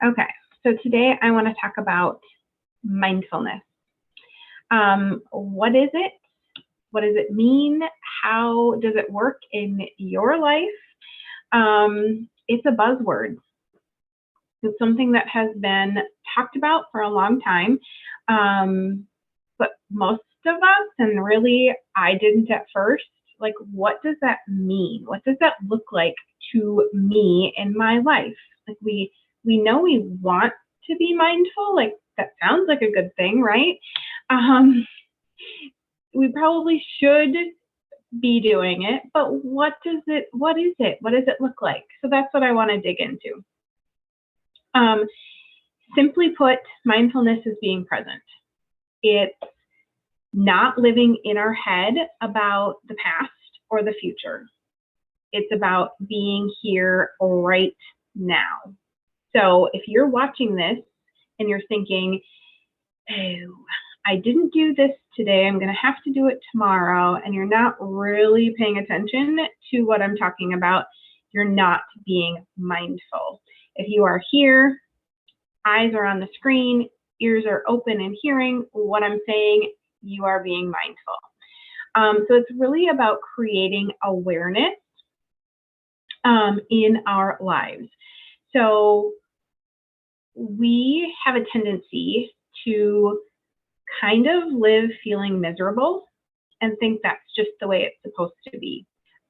Okay, so today I want to talk about mindfulness. What is it? What does it mean? How does it work in your life? It's a buzzword. It's something that has been talked about for a long time, but most of us, and really I didn't at first, like, what does that mean? What does that look like to me in my life? Like, we know we want to be mindful, like that sounds like a good thing, right? Um, we probably should be doing it, but what is it? What does it look like? So that's what I want to dig into. Um, Simply put, mindfulness is being present. It's not living in our head about the past or the future. It's about being here right now. So if you're watching this and you're thinking, oh, I didn't do this today, I'm going to have to do it tomorrow, and you're not really paying attention to what I'm talking about, you're not being mindful. If you are here, eyes are on the screen, ears are open and hearing what I'm saying, you are being mindful. So it's really about creating awareness in our lives. So we have a tendency to kind of live feeling miserable and think that's just the way it's supposed to be.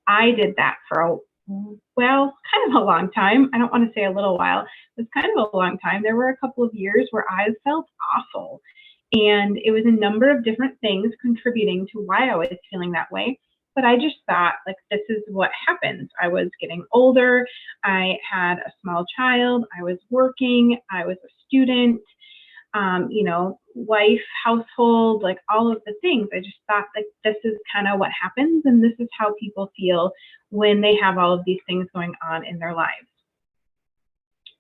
I did that for kind of a long time. I don't want to say a little while. It was kind of a long time. There were a couple of years where I felt awful. And it was a number of different things contributing to why I was feeling that way. But I just thought, like, this is what happens. I was getting older. I had a small child. I was working. I was a student, wife, household, like all of the things. I just thought, like, this is kind of what happens. And this is how people feel when they have all of these things going on in their lives.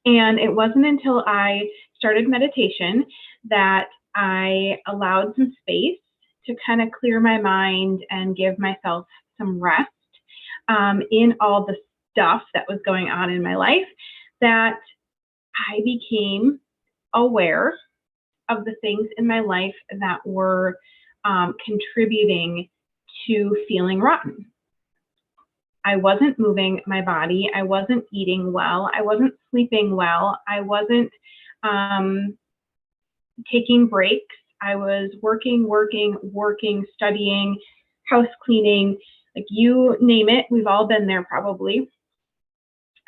And it wasn't until I started meditation that I allowed some space to kind of clear my mind and give myself some rest in all the stuff that was going on in my life, that I became aware of the things in my life that were contributing to feeling rotten. I wasn't moving my body. I wasn't eating well. I wasn't sleeping well. I wasn't taking breaks. I was working, studying, house cleaning, like you name it. We've all been there probably.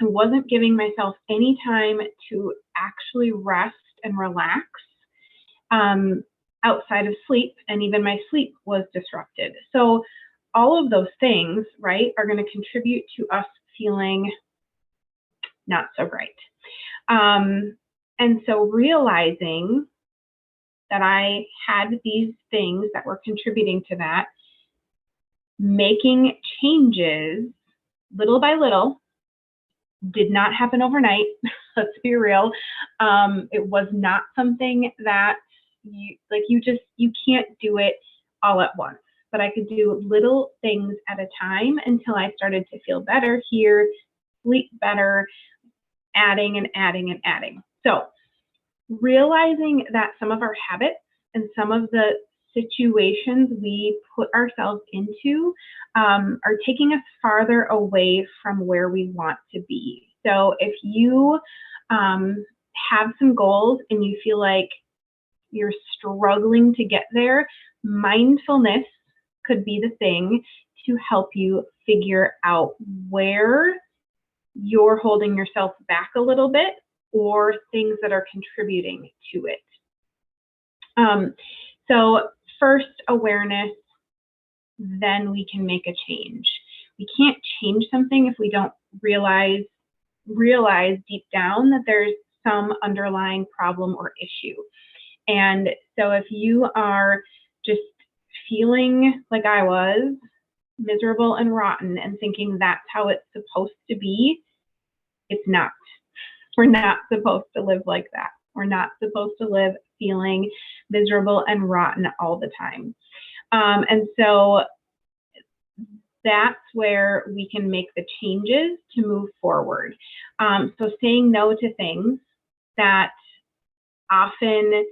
I wasn't giving myself any time to actually rest and relax outside of sleep, and even my sleep was disrupted. So all of those things, right, are going to contribute to us feeling not so great. And so realizing that I had these things that were contributing to that, making changes little by little, did not happen overnight. Let's be real. It was not something that you can't do it all at once, but I could do little things at a time until I started to feel better here, sleep better, adding and adding and adding. So realizing that some of our habits and some of the situations we put ourselves into are taking us farther away from where we want to be. So if you have some goals and you feel like you're struggling to get there, mindfulness could be the thing to help you figure out where you're holding yourself back a little bit or things that are contributing to it. So first, awareness, then we can make a change. We can't change something if we don't realize deep down that there's some underlying problem or issue. And so if you are just feeling like I was, miserable and rotten, and thinking that's how it's supposed to be, it's not. We're not supposed to live like that. We're not supposed to live feeling miserable and rotten all the time. And so that's where we can make the changes to move forward. So saying no to things that often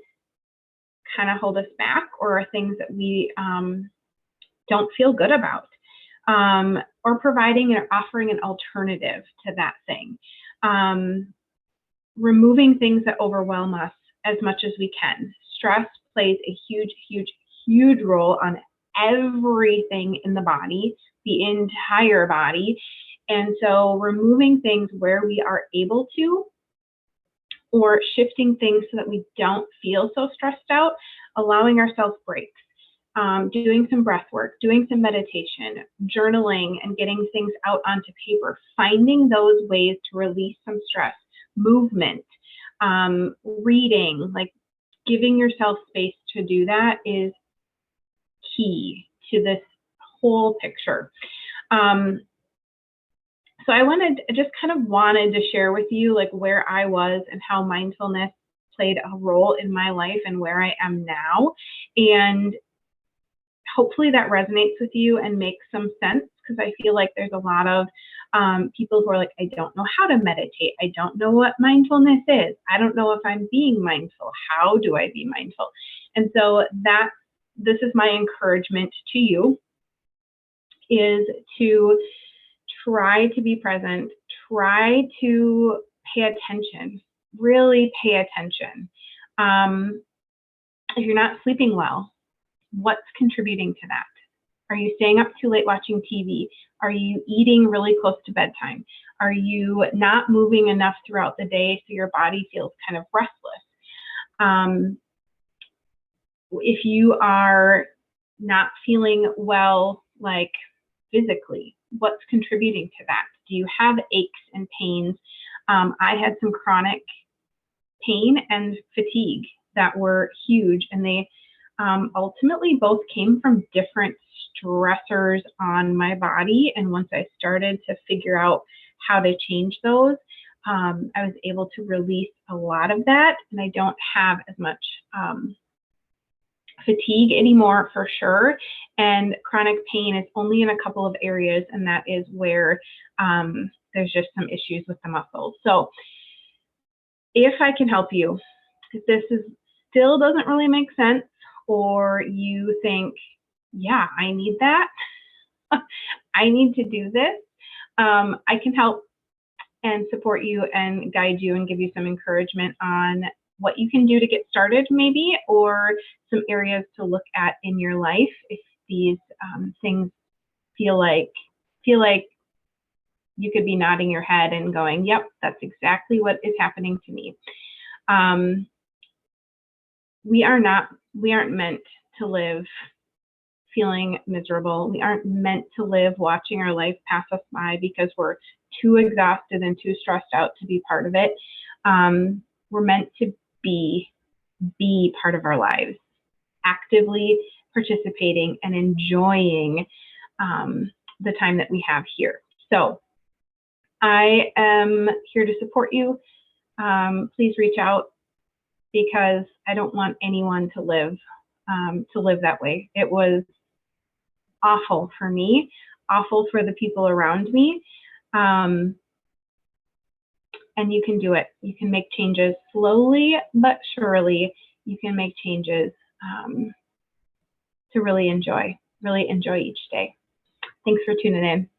kind of hold us back, or are things that we don't feel good about, or providing or offering an alternative to that thing. Removing things that overwhelm us as much as we can. Stress plays a huge, huge, huge role on everything in the body, the entire body. And so removing things where we are able to, or shifting things so that we don't feel so stressed out, allowing ourselves breaks, doing some breath work, doing some meditation, journaling, and getting things out onto paper, finding those ways to release some stress, movement, reading, like giving yourself space to do that is key to this whole picture. So I wanted to share with you like where I was and how mindfulness played a role in my life and where I am now. And hopefully that resonates with you and makes some sense, because I feel like there's a lot of people who are like, I don't know how to meditate. I don't know what mindfulness is. I don't know if I'm being mindful. How do I be mindful? And so this is my encouragement to you, is to try to be present, try to pay attention, really pay attention. If you're not sleeping well, what's contributing to that? Are you staying up too late watching TV? Are you eating really close to bedtime? Are you not moving enough throughout the day so your body feels kind of restless? If you are not feeling well, like physically, what's contributing to that? Do you have aches and pains? I had some chronic pain and fatigue that were huge, and they ultimately both came from different stressors on my body. And once I started to figure out how to change those, I was able to release a lot of that, and I don't have as much fatigue anymore, for sure. And chronic pain is only in a couple of areas, and that is where there's just some issues with the muscles. So if I can help you, if this still doesn't really make sense, or you think, yeah, I need that, I need to do this, I can help and support you and guide you and give you some encouragement on what you can do to get started, maybe, or some areas to look at in your life if these things feel like you could be nodding your head and going, yep, that's exactly what is happening to me. We aren't meant to live feeling miserable. We aren't meant to live watching our life pass us by because we're too exhausted and too stressed out to be part of it. We're meant to be part of our lives, actively participating and enjoying the time that we have here. So I am here to support you. Please reach out, because I don't want anyone to live that way. It was awful for me, awful for the people around me. And you can do it. You can make changes slowly but surely. You can make changes to really enjoy each day. Thanks for tuning in.